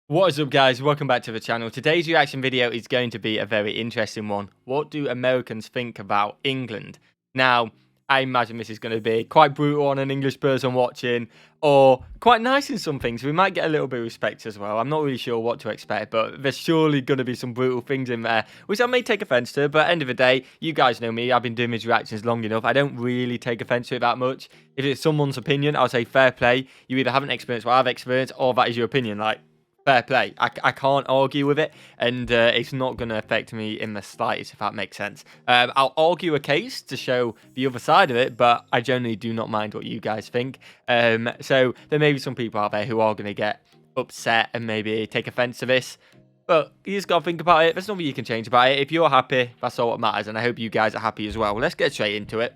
What is up, guys? Welcome back to the channel. Today's reaction video is going to be a very interesting one. What do Americans think about England? Now, I imagine this is going to be quite brutal on an English person watching, or quite nice in some things. We might get a little bit of respect as well. I'm not really sure what to expect, but there's surely going to be some brutal things in there, which I may take offense to, but at the end of the day, you guys know me. I've been doing these reactions long enough. I don't really take offense to it that much. If it's someone's opinion, I'll say fair play. You either haven't experienced what I've experienced, or that is your opinion. Like, fair play. I can't argue with it, and it's not going to affect me in the slightest, if that makes sense. I'll argue a case to show the other side of it, but I generally do not mind what you guys think. So there may be some people out there who are going to get upset and maybe take offense to this, but you just got to think about it. There's nothing you can change about it. If you're happy, that's all that matters, and I hope you guys are happy as well. Let's get straight into it.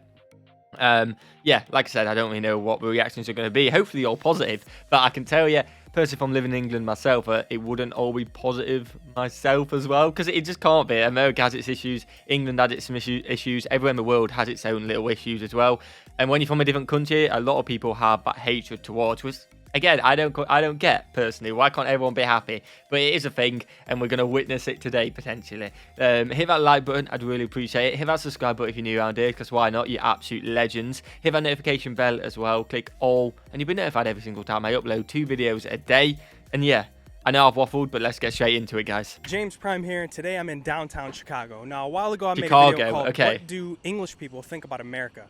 Yeah, like I said, I don't really know what the reactions are going to be. Hopefully all positive, but I can tell you, personally, if I'm living in England myself, it wouldn't all be positive myself as well, because it just can't be. America has its issues, England has its issues, everywhere in the world has its own little issues as well. And when you're from a different country, a lot of people have that hatred towards us. Again, I don't get, personally, why can't everyone be happy? But it is a thing, and we're going to witness it today, potentially. Hit that like button, I'd really appreciate it. Hit that subscribe button if you're new around here, because why not? You're absolute legends. Hit that notification bell as well, click all, and you'll be notified every single time I upload 2 videos a day. And yeah, I know I've waffled, but let's get straight into it, guys. James Prime here, and today I'm in downtown Chicago. Now, a while ago I made a video called What Do English People Think About America?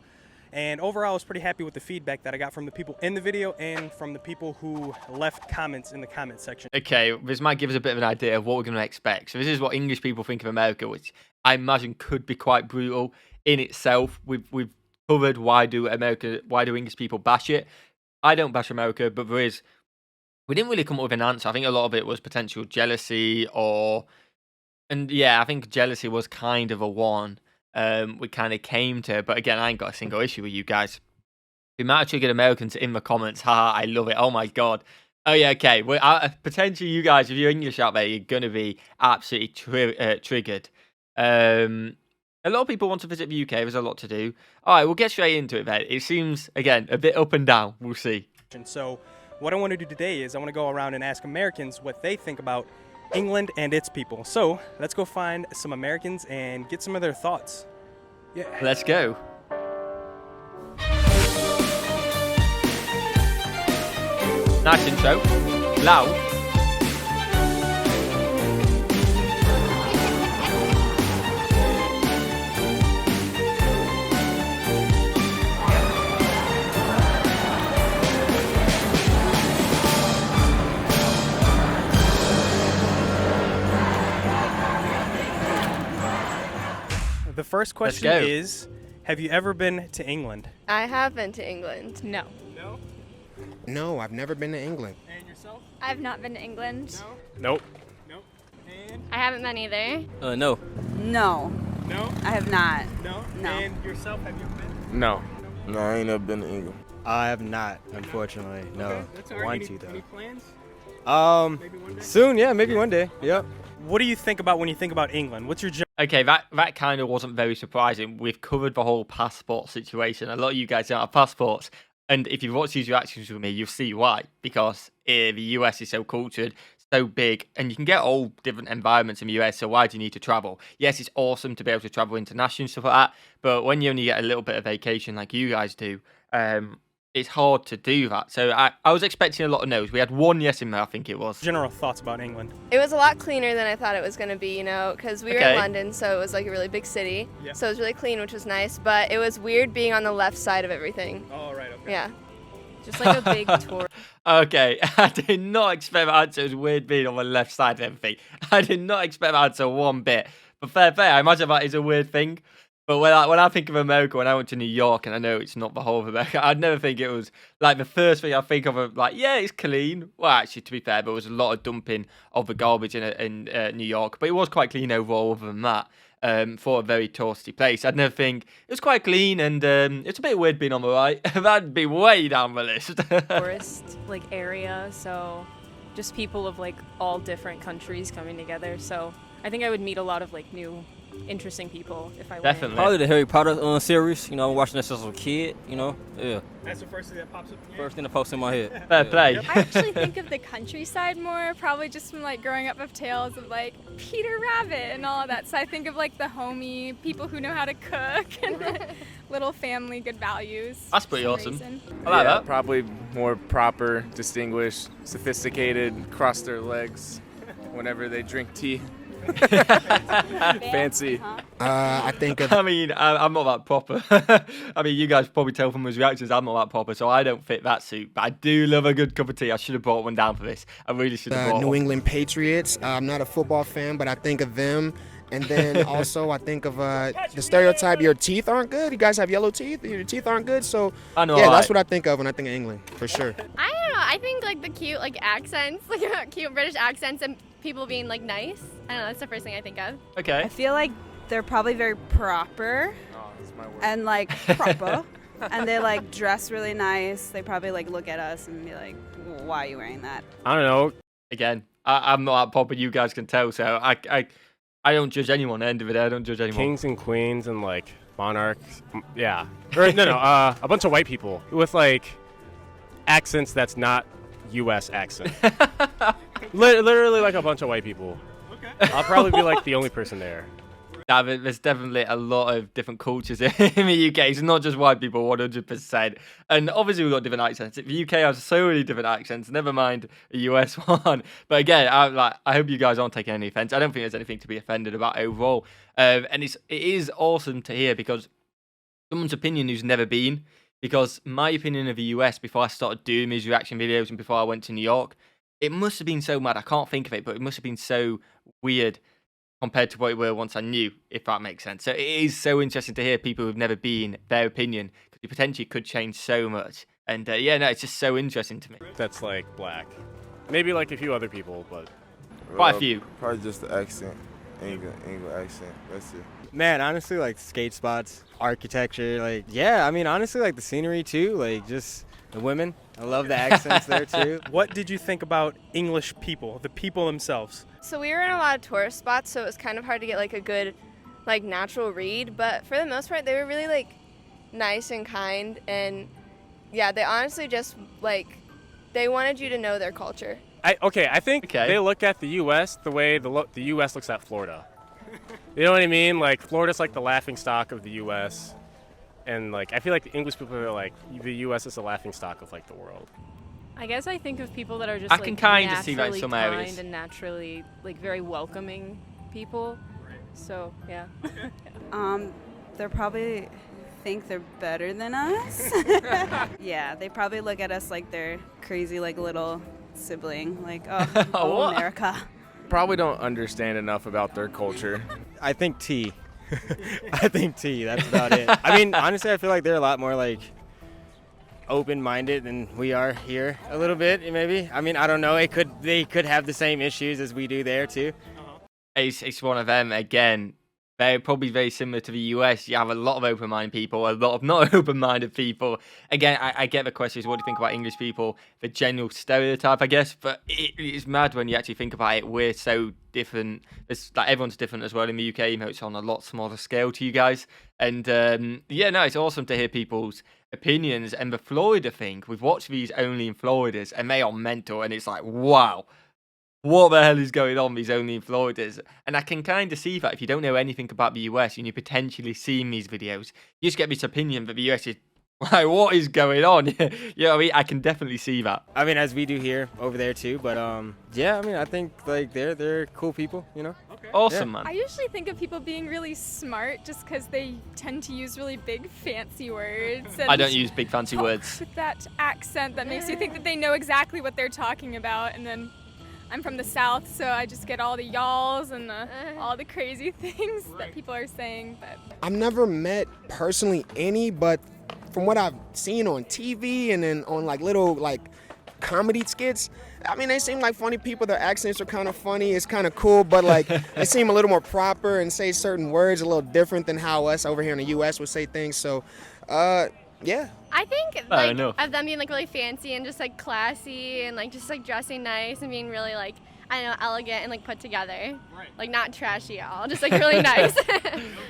And overall, I was pretty happy with the feedback that I got from the people in the video and from the people who left comments in the comment section. Okay, this might give us a bit of an idea of what we're going to expect. So this is what English people think of America, which I imagine could be quite brutal in itself. We've covered why do English people bash it. I don't bash America, but we didn't really come up with an answer. I think a lot of it was potential jealousy and yeah, I think jealousy was kind of a one. We kind of came to, but again, I ain't got a single issue with you guys. We might have triggered Americans in the comments. Haha, I love it. Oh my god. Oh yeah, okay. Well, potentially you guys, if you're English out there, you're gonna be absolutely triggered. A lot of people want to visit the UK. There's a lot to do. All right, we'll get straight into it then. It seems again a bit up and down. We'll see. So, what I want to do today is I want to go around and ask Americans what they think about England and its people. So let's go find some Americans and get some of their thoughts. Yeah. Let's go. Nice intro. Loud. The first question is, have you ever been to England? I have been to England. No. No? No, I've never been to England. And yourself? I've not been to England. No? Nope. Nope. And? I haven't been either. No. No, No? I have not. No? No. And yourself, have you ever been? No. No, I ain't never been to England. I have not, unfortunately. No. Okay, that's all right. Want Any to plans? though. Maybe one day? Soon, yeah, maybe one day. Yep. What do you think about when you think about England? What's your Okay, that kind of wasn't very surprising. We've covered the whole passport situation. A lot of you guys don't have passports. And if you've watched these reactions with me, you'll see why. Because the US is so cultured, so big, and you can get all different environments in the US, so why do you need to travel? Yes, it's awesome to be able to travel internationally and stuff like that, but when you only get a little bit of vacation like you guys do, it's hard to do that. So I was expecting a lot of no's. We had one yes in there, I think it was. general thoughts about England? It was a lot cleaner than I thought it was going to be, you know, because we were in London, so it was like a really big city. Yeah. So it was really clean, which was nice, but it was weird being on the left side of everything. Oh, right, okay. Yeah. Just like a big tour. Okay, I did not expect that answer. It was weird being on the left side of everything. I did not expect that answer one bit. But fair play, I imagine that is a weird thing. But when I think of America, when I went to New York, and I know it's not the whole of America, I'd never think it was, like, the first thing I think of, like, yeah, it's clean. Well, actually, to be fair, there was a lot of dumping of the garbage in New York, but it was quite clean overall other than that, for a very touristy place. I'd never think, it was quite clean, and it's a bit weird being on the right. That'd be way down the list. Tourist, like, area, so just people of, like, all different countries coming together, so I think I would meet a lot of, like, new interesting people if I Definitely. win. Probably the Harry Potter series. You know, watching that since I was a kid. You know, yeah. That's the first thing that pops up in your First thing that pops in my head. Fair play. I actually think of the countryside more, probably just from like growing up with tales of like Peter Rabbit and all of that. So I think of like the homey people who know how to cook and like, little family good values. That's pretty for some awesome. reason. I like that. Probably more proper, distinguished, sophisticated, cross their legs whenever they drink tea. Fancy. I think of I mean, I'm not that proper. I mean, you guys probably tell from his reactions I'm not that proper, so I don't fit that suit. But I do love a good cup of tea. I should have brought one down for this. I really should have brought New one. England Patriots. I'm not a football fan, but I think of them. And then also I think of the stereotype, your teeth aren't good. You guys have yellow teeth. Your teeth aren't good. So I know, yeah, right. that's what I think of when I think of England, for sure. I don't know. I think like the cute like accents, like cute British accents and people being like nice. I don't know. That's the first thing I think of. Okay. I feel like they're probably very proper and like proper, and they like dress really nice. They probably like look at us and be like, "Why are you wearing that?" I don't know. Again, I'm not that proper. You guys can tell, so I don't judge anyone. At the end of the day, I don't judge anyone. Kings and queens and like monarchs. Yeah. Or no, a bunch of white people with like accents that's not U.S. accent. Literally like a bunch of white people. Okay. I'll probably be like the only person there. Nah, there's definitely a lot of different cultures in the UK. It's not just white people, 100%. And obviously, we've got different accents. The UK has so many different accents, never mind a US one. But again, I hope you guys aren't taking any offense. I don't think there's anything to be offended about overall. And it is awesome to hear because someone's opinion who's never been. Because my opinion of the US before I started doing these reaction videos and before I went to New York, it must have been so mad. I can't think of it, but it must have been so weird compared to what it were once I knew, if that makes sense. So it is so interesting to hear people who've never been, their opinion, because it potentially could change so much. And yeah, no, it's just so interesting to me. That's like black. Maybe like a few other people, but Quite a few. Probably just the accent, English accent. That's it. Man, honestly, like skate spots, architecture, like yeah. I mean, honestly, like the scenery too, like just the women. I love the accents there too. What did you think about English people, the people themselves? So we were in a lot of tourist spots, so it was kind of hard to get like a good, like natural read. But for the most part, they were really like nice and kind, and yeah, they honestly just like they wanted you to know their culture. I think they look at the U.S. the way the U.S. looks at Florida. You know what I mean? Like Florida's like the laughing stock of the U.S. And like I feel like the English people are like the U.S. is the laughing stock of like the world. I guess I think of people that are just I like can kind of see that in some naturally areas. kind and naturally like very welcoming people. So yeah. They probably think they're better than us. Yeah, they probably look at us like they're crazy, like little sibling, like oh America. Probably don't understand enough about their culture. I think tea. I think tea. That's about it. I mean, honestly, I feel like they're a lot more like open-minded than we are here a little bit, maybe. I mean, I don't know. They could have the same issues as we do there too. It's one of them again. They're probably very similar to the US. You have a lot of open-minded people, a lot of not open-minded people. Again, I get the questions, what do you think about English people? The general stereotype, I guess, but it's mad when you actually think about it. We're so different. It's like everyone's different as well in the UK, you know, it's on a lot smaller scale to you guys. And yeah, no, it's awesome to hear people's opinions. And the Florida thing, we've watched these only in Floridas, and they are mental, and it's like, wow. What the hell is going on, these only in Floridas? And I can kind of see that if you don't know anything about the US and you're potentially seeing these videos, you just get this opinion that the US is like, what is going on? You know what I mean? I can definitely see that. I mean, as we do here over there too, but yeah, I mean, I think like they're cool people, you know. Okay. Awesome, man. I usually think of people being really smart just because they tend to use really big fancy words. And I don't use big fancy words. With that accent that makes you think that they know exactly what they're talking about, and then I'm from the South, so I just get all the y'alls and all the crazy things that people are saying. But I've never met personally any, but from what I've seen on TV and then on like little like comedy skits, I mean, they seem like funny people. Their accents are kind of funny. It's kind of cool, but like they seem a little more proper and say certain words a little different than how us over here in the U.S. would say things. So, yeah. I think like of them being like really fancy and just like classy and like just like dressing nice and being really like, I don't know, elegant and like put together. Right. Like not trashy at all, just like really nice. No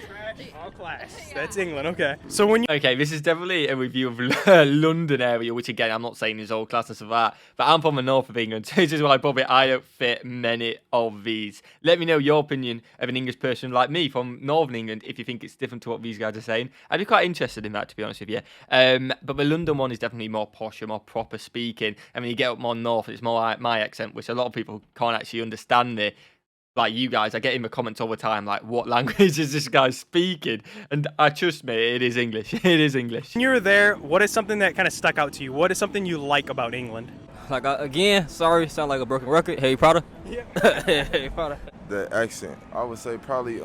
trash, all class. Yeah. That's England, okay. So when you Okay, this is definitely a review of London area, which again, I'm not saying is all class and stuff like that, but I'm from the north of England, so this is why probably I don't fit many of these. Let me know your opinion of an English person like me from northern England, if you think it's different to what these guys are saying. I'd be quite interested in that, to be honest with you. But the London one is definitely more posh and more proper speaking, and when you get up more north, it's more like my accent, which a lot of people can't actually understand it. Like you guys, I get in the comments all the time, like, what language is this guy speaking? And trust me, it is English. It is English. When you were there, what is something that kind of stuck out to you? What is something you like about England? Like, again, sorry, sound like a broken record. Harry Potter. Yeah. Harry Potter. The accent, I would say probably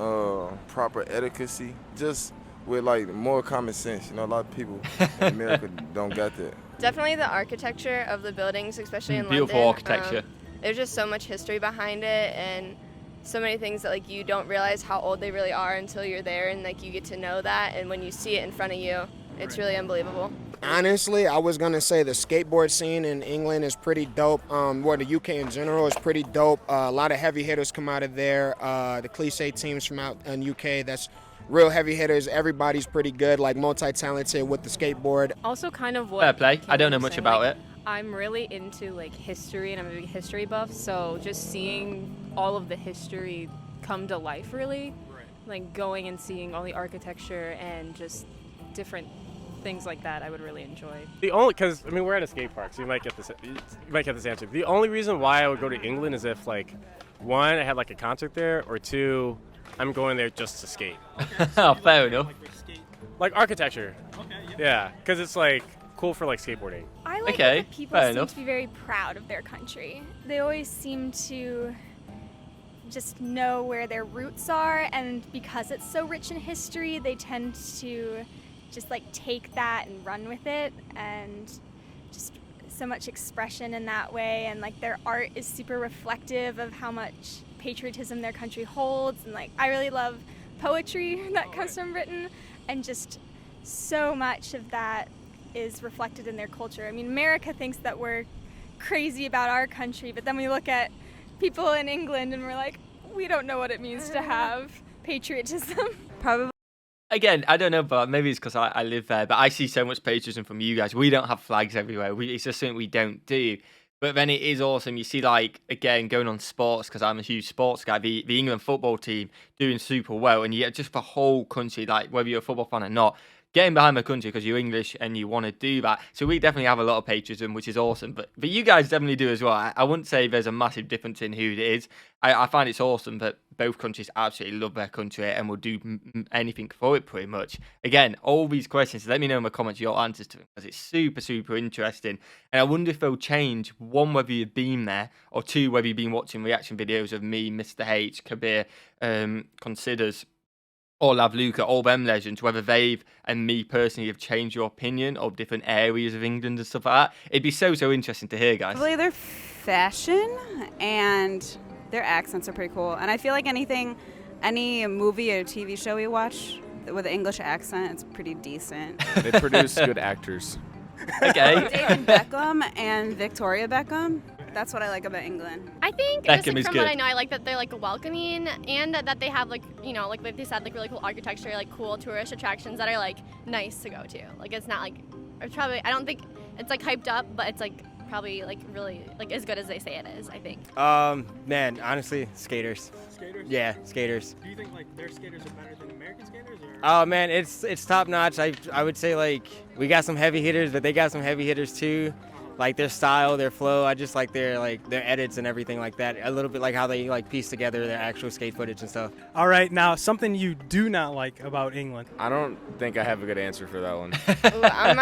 proper etiquette, just with like more common sense. You know, a lot of people in America don't got that. Definitely the architecture of the buildings, especially in London. Beautiful architecture. There's just so much history behind it, and so many things that like you don't realize how old they really are until you're there, and like you get to know that, and when you see it in front of you, it's really unbelievable. Honestly, I was gonna say the skateboard scene in England is pretty dope. The UK in general is pretty dope. A lot of heavy hitters come out of there. The cliche teams from out in UK, that's real heavy hitters. Everybody's pretty good, like multi-talented with the skateboard. Also kind of what... Fair play. I don't know much about it. I'm really into like history, and I'm a big history buff, so just seeing all of the history come to life, really, like going and seeing all the architecture and just different things like that, I would really enjoy. The only, because I mean we're at a skate park, so you might get this answer. The only reason why I would go to England is if like one, I had like a concert there, or two, I'm going there just to skate. Okay, so fair enough. Like architecture. Okay. Yeah, because it's like cool for like skateboarding. I like that people seem to be very proud of their country. They always seem to just know where their roots are, and because it's so rich in history, they tend to just like take that and run with it, and just so much expression in that way, and like their art is super reflective of how much patriotism their country holds, and like I really love poetry that comes from Britain, and just so much of that is reflected in their culture. I mean, America thinks that we're crazy about our country, but then we look at people in England and we're like, we don't know what it means to have patriotism. Probably. Again, I don't know, but maybe it's because I live there, but I see so much patriotism from you guys. We don't have flags everywhere. It's just something we don't do. But then it is awesome. You see, like, again, going on sports, because I'm a huge sports guy, the England football team doing super well, and you get just the whole country, like, whether you're a football fan or not, getting behind the country because you're English and you want to do that. So we definitely have a lot of patriotism, which is awesome. But you guys definitely do as well. I wouldn't say there's a massive difference in who it is. I find it's awesome that both countries absolutely love their country and will do anything for it pretty much. Again, all these questions, let me know in the comments your answers to them, because it's super, super interesting. And I wonder if they'll change, one, whether you've been there, or two, whether you've been watching reaction videos of me, Mr. H, Kabir, Considers, or Lavluka, all them legends, whether they've and me personally have changed your opinion of different areas of England and stuff like that. It'd be so interesting to hear, guys. Probably their fashion and their accents are pretty cool. And I feel like any movie or TV show we watch with an English accent, it's pretty decent. They produce good actors. Okay. David Beckham and Victoria Beckham. That's what I like about England. I think just like, from what I know, I like that they're like welcoming, and that they have like, you know, like they said, like really cool architecture, like cool tourist attractions that are like nice to go to. Like it's not like, it's probably, I don't think it's like hyped up, but it's like probably like really like as good as they say it is, I think. Man, honestly, skaters. Skaters? Yeah, skaters. Do you think like their skaters are better than American skaters? Or? Oh man, it's top notch. I would say like we got some heavy hitters, but they got some heavy hitters too. Like their style, their flow, I just like their edits and everything like that. A little bit like how they like piece together their actual skate footage and stuff. All right, now something you do not like about England. I don't think I have a good answer for that one. Ooh, I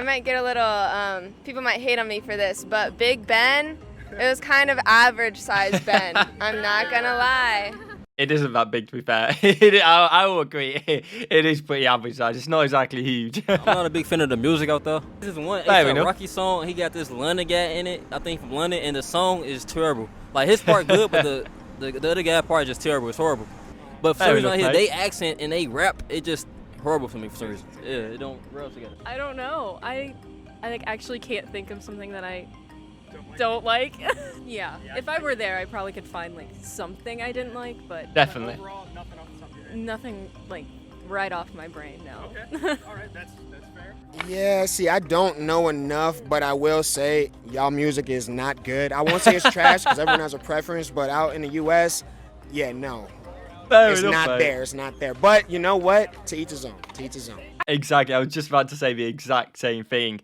might get a little, people might hate on me for this, but Big Ben, it was kind of average size Ben. I'm not gonna lie. It isn't that big, to be fair. I will agree. It is pretty average size. It's not exactly huge. I'm not a big fan of the music out there. This is one Rocky song. He got this London guy in it. I think from London, and the song is terrible. Like his part good, but the other guy part is just terrible. It's horrible. But for some reason, I hear they accent and they rap. It just horrible for me for some reason. Yeah, it don't rap together. I don't know. I like actually can't think of something that I don't like. Yeah, if I were there, I probably could find like something I didn't like, but definitely overall, nothing off the top of your head. nothing like right off my brain. No. Okay. All right, that's fair. Yeah, see, I don't know enough, but I will say y'all music is not good. I won't say it's trash because everyone has a preference, but out in the U.S., yeah, no. It's not there. It's not there. But you know what? To each his own. To each his own. Exactly. I was just about to say the exact same thing.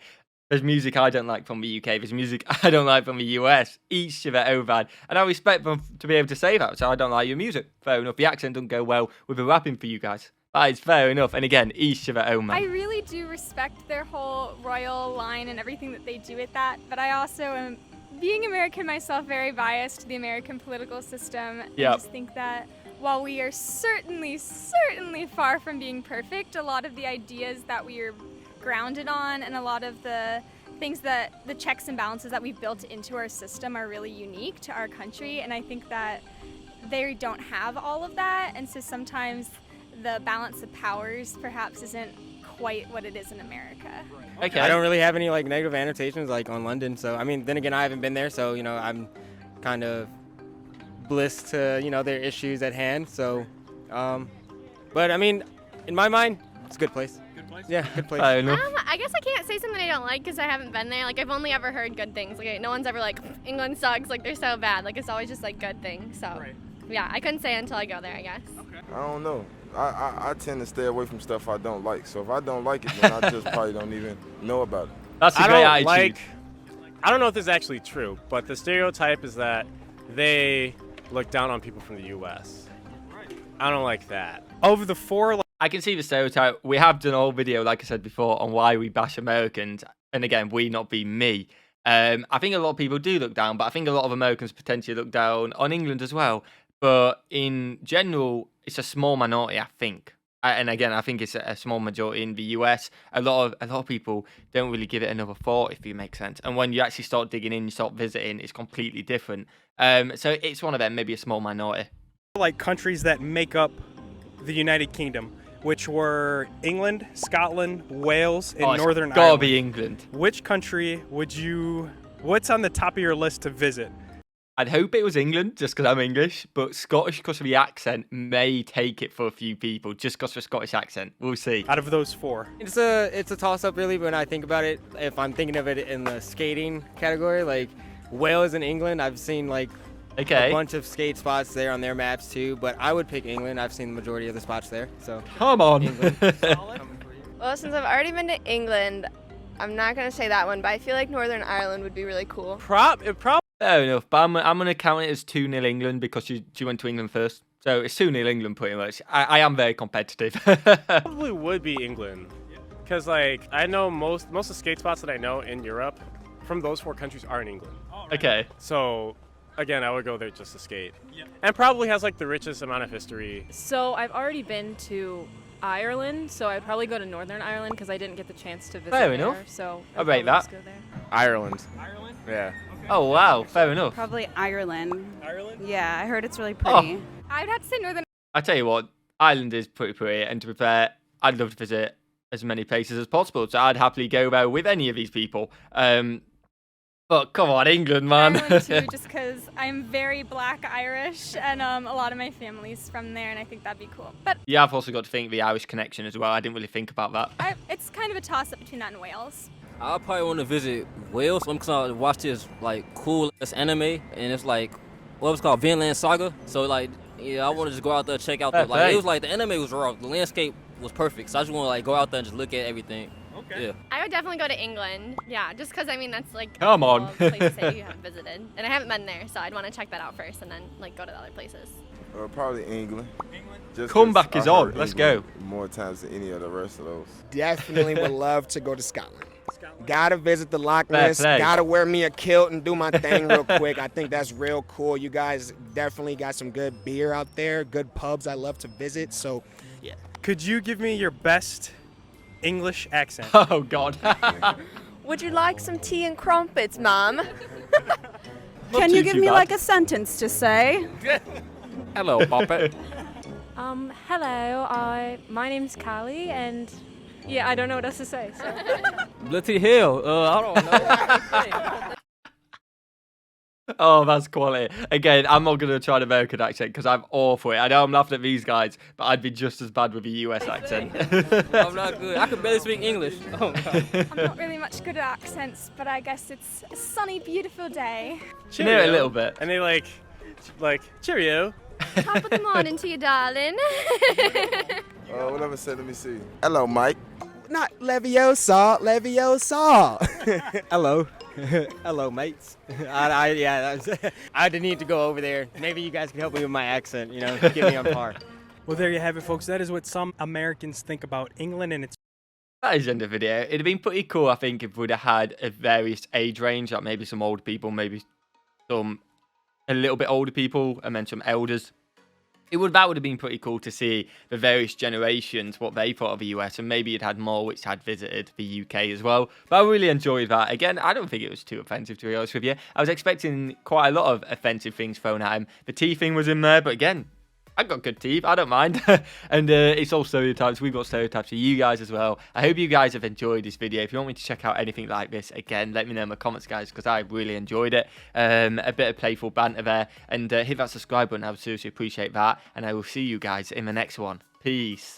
There's music I don't like from the UK. There's music I don't like from the US. Each to their own, man. And I respect them to be able to say that. So I don't like your music. Fair enough. The accent doesn't go well with the rapping for you guys. That is fair enough. And again, each to their own, man. I really do respect their whole royal line and everything that they do with that. But I also am, being American myself, very biased to the American political system. Yep. I just think that while we are certainly far from being perfect, a lot of the ideas that we are grounded on and a lot of the things that the checks and balances that we've built into our system are really unique to our country, and I think that they don't have all of that, and so sometimes the balance of powers perhaps isn't quite what it is in America. Okay. I don't really have any like negative annotations like on London, so I mean, then again, I haven't been there, so you know, I'm kind of bliss to, you know, their issues at hand. So, but I mean, in my mind, it's a good place. Good place? Yeah, good place. I guess I can't say something I don't like because I haven't been there. Like, I've only ever heard good things. Like, no one's ever like, England sucks, like, they're so bad. Like, it's always just, like, good things. So, yeah, I couldn't say until I go there, I guess. Okay. I don't know. I tend to stay away from stuff I don't like. So if I don't like it, then I just probably don't even know about it. That's a great attitude. I don't know if this is actually true, but the stereotype is that they look down on people from the U.S. I don't like that. Over the four... I can see the stereotype. We have done a whole video, like I said before, on why we bash Americans. And again, we not be me. I think a lot of people do look down, but I think a lot of Americans potentially look down on England as well. But in general, it's a small minority, I think. And again, I think it's a small majority in the US. A lot of people don't really give it another thought, if it makes sense. And when you actually start digging in, you start visiting, it's completely different. So it's one of them, maybe a small minority. Like countries that make up the United Kingdom, which were England, Scotland, Wales, and Northern Ireland. Gotta be England. Which country would you? What's on the top of your list to visit? I'd hope it was England, just because I'm English, but Scottish, because of the accent, may take it for a few people, just because of the Scottish accent. We'll see. Out of those four, it's a toss-up, really. When I think about it, if I'm thinking of it in the skating category, like Wales and England, I've seen like a bunch of skate spots there on their maps too. But I would pick England. I've seen the majority of the spots there. So come on. Well, since I've already been to England, I'm not gonna say that one, but I feel like Northern Ireland would be really cool. Fair enough, but I'm going to count it as 2-0 England because she went to England first. So it's 2-0 England pretty much. I am very competitive. Probably would be England. Because like I know most of the skate spots that I know in Europe from those four countries are in England. Okay. So again, I would go there just to skate. Yeah. And probably has like the richest amount of history. So I've already been to Ireland, so I'd probably go to Northern Ireland because I didn't get the chance to visit Fair enough. there. So I'll rate that. go there. Ireland. Ireland? Yeah. Oh, wow. Fair enough. Probably Ireland. Ireland? Yeah, I heard it's really pretty. I'd have to say Northern. I tell you what, Ireland is pretty pretty, and to be fair, I'd love to visit as many places as possible, so I'd happily go there with any of these people. But come on, England, man. Ireland too, just because I'm very Black Irish, and a lot of my family's from there, and I think that'd be cool. But yeah, I've also got to think the Irish connection as well. I didn't really think about that. It's kind of a toss-up between that and Wales. I probably want to visit Wales because I watched this like cool anime, and it's like what was it called, Vinland Saga. So like, yeah, I want to just go out there and check out the like. It was like the anime was raw, the landscape was perfect. So I just want to like go out there and just look at everything. Okay. Yeah. I would definitely go to England. Yeah, just because I mean that's like come on, a place that you haven't visited, and I haven't been there, so I'd want to check that out first, and then like go to the other places. Probably England. Just comeback is on. Let's go. More times than any of the rest of those. Definitely would love to go to Scotland. Gotta visit the Loch Ness. Gotta wear me a kilt and do my thing real quick. I think that's real cool. You guys definitely got some good beer out there, good pubs I love to visit. So, yeah. Could you give me your best English accent? Oh, God. Would you like some tea and crumpets, Mom? Can you give me like a sentence to say? Hello, Papa. Hello. My name's Callie, and yeah, I don't know what else to say. So. Bloody hell. I don't know. Oh, that's quality. Again, I'm not going to try an American accent because I'm awful. I know I'm laughing at these guys, but I'd be just as bad with a US accent. I'm not good. I can barely speak English. Oh, I'm not really much good at accents, but I guess it's a sunny, beautiful day. You know it a little bit. And they like cheerio. Top of the morning to you, darling. Whatever said, let me see. Hello, Mike. Not Leviosa, Leviosa. Hello. Hello, mates. I didn't need to go over there. Maybe you guys can help me with my accent, get me on par. Well, there you have it, folks. That is what some Americans think about England and its... That is the end of the video. It'd have been pretty cool, I think, if we'd have had a various age range, like maybe some old people, maybe some a little bit older people, and then some elders. That would have been pretty cool to see the various generations, what they thought of the US, and maybe it had more which had visited the UK as well. But I really enjoyed that. Again, I don't think it was too offensive, to be honest with you. I was expecting quite a lot of offensive things thrown at him. The teeth thing was in there, but again, I've got good teeth. I don't mind. And it's all stereotypes. We've got stereotypes for you guys as well. I hope you guys have enjoyed this video. If you want me to check out anything like this, again, let me know in the comments, guys, because I really enjoyed it. A bit of playful banter there. And hit that subscribe button. I would seriously appreciate that. And I will see you guys in the next one. Peace.